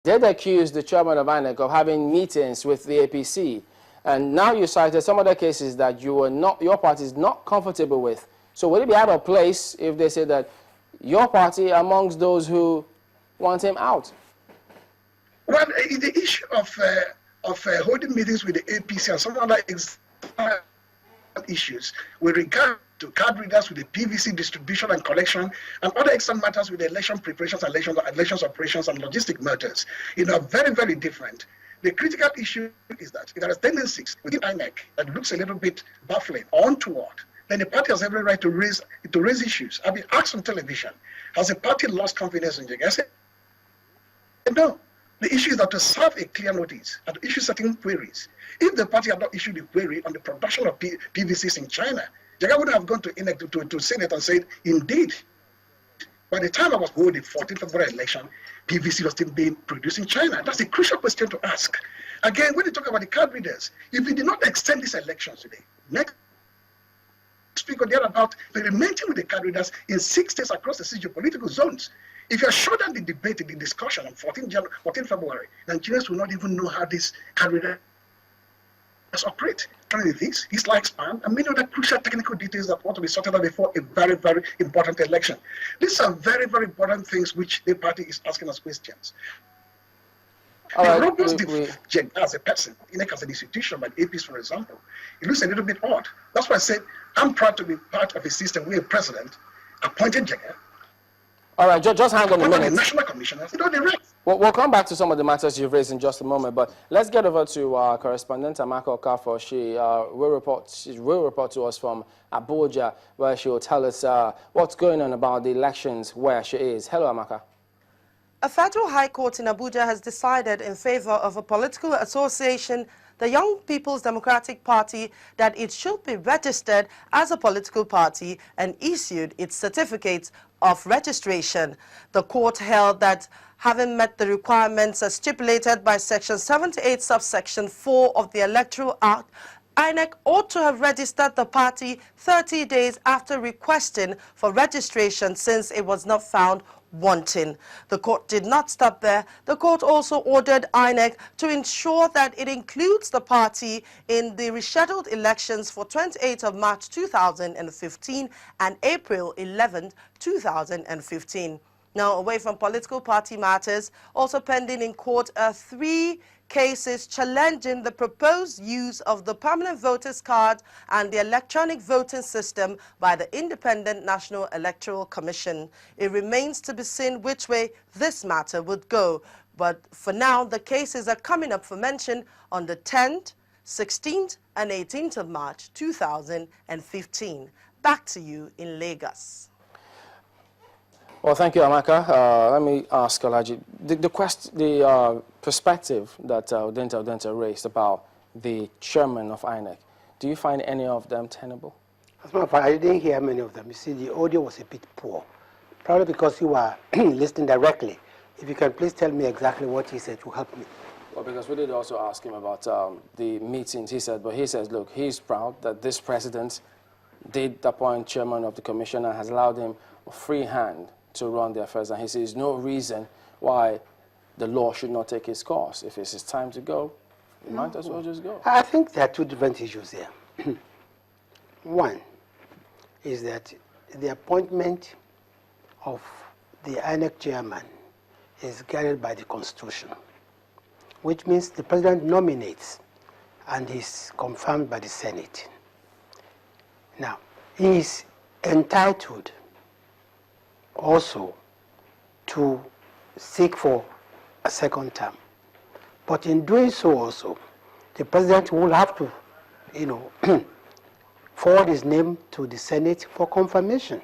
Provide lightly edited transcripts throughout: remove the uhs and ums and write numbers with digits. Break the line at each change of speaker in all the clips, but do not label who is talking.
did accuse the chairman of INEC of having meetings with the APC. And now you cited some other cases that your party is not comfortable with. So would it be out of place if they say that your party amongst those who want him out?
Well, the issue of holding meetings with the APC and some other issues with regard to card readers with the PVC distribution and collection and other extant matters with the election preparations, elections operations and logistic matters, are very, very different. The critical issue is that if there are tendencies within INEC that looks a little bit baffling or untoward, then the party has every right to raise issues. I've been asked on television, has the party lost confidence in Jega? I said, no. The issue is that to serve a clear notice and to issue certain queries. If the party had not issued a query on the production of PVCs in China, Jega would have gone to INEC to Senate and said, indeed, by the time I was holding the 14th February election, PVC was still being produced in China. That's a crucial question to ask. Again, when you talk about the card readers, if we did not extend these elections today, next week or thereabout, experimenting with the card readers in 6 states across the 6 geopolitical zones. If you are shut down the debate, the discussion on 14 February, Nigerians will not even know how these card readers operate. His lifespan, and many other crucial technical details that want to be sorted out before a very, very important election. These are very, very important things which the party is asking us questions. The robust as a person, INEC as an institution, like APs, for example, it looks a little bit odd. That's why I said I'm proud to be part of a system where a president appointed Jega.
All right, just hang on a minute.
National commissioners,
We'll come back to some of the matters you've raised in just a moment, but let's get over to our correspondent, Amaka Okafor. She will report to us from Abuja, where she will tell us what's going on about the elections where she is. Hello, Amaka.
A federal high court in Abuja has decided in favor of a political association, the Young People's Democratic Party, that it should be registered as a political party and issued its certificates of registration. The court held that having met the requirements as stipulated by Section 78, subsection 4 of the Electoral Act, INEC ought to have registered the party 30 days after requesting for registration, since it was not found wanting. The court did not stop there. The court also ordered INEC to ensure that it includes the party in the rescheduled elections for 28th of March 2015 and April 11th, 2015. Now, away from political party matters, also pending in court are 3 cases challenging the proposed use of the permanent voters card and the electronic voting system by the Independent National Electoral Commission. It remains to be seen which way this matter would go. But for now, the cases are coming up for mention on the 10th, 16th, and 18th of March 2015. Back to you in Lagos.
Well, thank you, Amaka. Let me ask Alaji, the perspective that Odenta raised about the chairman of INEC, do you find any of them tenable?
As a matter of fact, I didn't hear many of them. You see, the audio was a bit poor, probably because you were listening directly. If you can please tell me exactly what he said to help me.
Well, because we did also ask him about the meetings, he says, look, he's proud that this president did appoint chairman of the commission and has allowed him a free hand to run the affairs, and he says no reason why the law should not take its course. If it's his time to go, you might as well just go.
I think there are 2 different issues here. One is that the appointment of the INEC chairman is guided by the Constitution, which means the president nominates and is confirmed by the Senate. Now, he is entitled also to seek for a second term. But in doing so also, the president will have to, forward his name to the Senate for confirmation.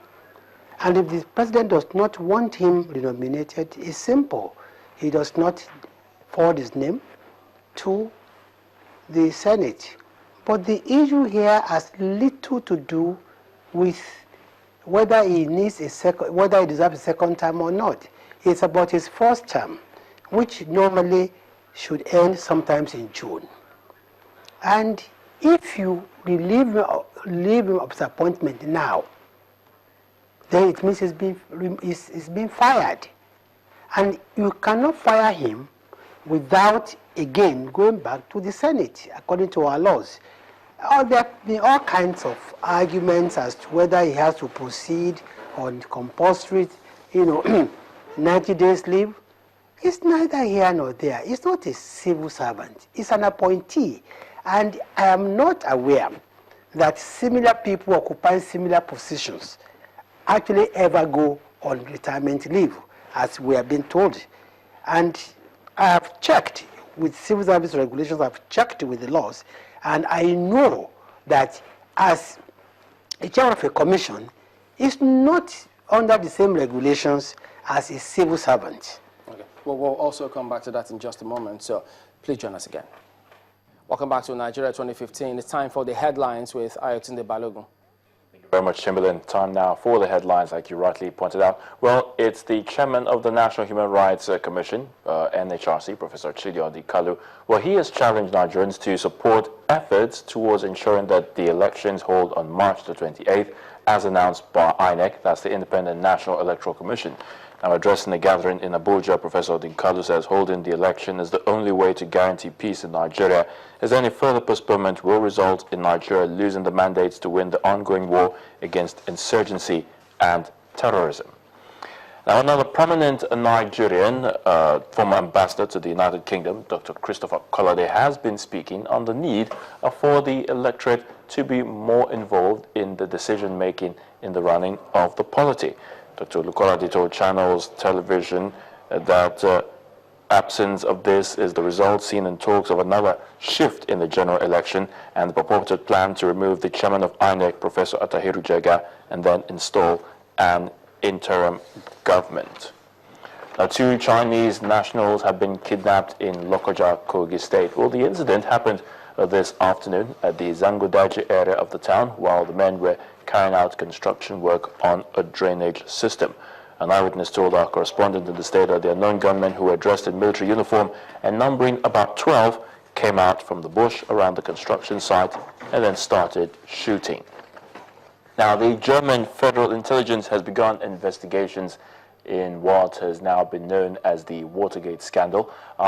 And if the president does not want him renominated, it's simple. He does not forward his name to the Senate. But the issue here has little to do with whether he needs whether he deserves a second term or not. It's about his first term, which normally should end sometimes in June. And if you leave him of his appointment now, then it means he's been fired. And you cannot fire him without, again, going back to the Senate, according to our laws. There have been all kinds of arguments as to whether he has to proceed on compulsory, 90 days leave. It's neither here nor there. It's not a civil servant. It's an appointee. And I am not aware that similar people occupying similar positions actually ever go on retirement leave, as we have been told. And I have checked with civil service regulations, I've checked with the laws, and I know that as a chair of a commission is not under the same regulations as a civil servant.
Okay. Well, we'll also come back to that in just a moment, so please join us again. Welcome back to Nigeria 2015. It's time for the headlines with Ayotunde Balogun.
Thank you very much, Chamberlain. Time now for the headlines, like you rightly pointed out. Well, it's the chairman of the National Human Rights Commission, NHRC, Professor Chidi Kalu. Well, he has challenged Nigerians to support efforts towards ensuring that the elections hold on March the 28th, as announced by INEC, that's the Independent National Electoral Commission. Now, addressing a gathering in Abuja, Professor Kalu says holding the election is the only way to guarantee peace in Nigeria, as any further postponement will result in Nigeria losing the mandates to win the ongoing war against insurgency and terrorism. Now, another prominent Nigerian, former ambassador to the United Kingdom, Dr. Christopher Kolade, has been speaking on the need for the electorate to be more involved in the decision-making in the running of the polity. Dr. Kolade told Channels Television that absence of this is the result seen in talks of another shift in the general election and the purported plan to remove the chairman of INEC, Professor Atahiru Jega, and then install an interim government. Now, 2 Chinese nationals have been kidnapped in Lokoja, Kogi State. Well, the incident happened this afternoon at the Zangodaji area of the town while the men were carrying out construction work on a drainage system. An eyewitness told our correspondent in the state that the unknown gunmen, who were dressed in military uniform and numbering about 12, came out from the bush around the construction site and then started shooting. Now, the German Federal Intelligence has begun investigations in what has now been known as the Watergate scandal.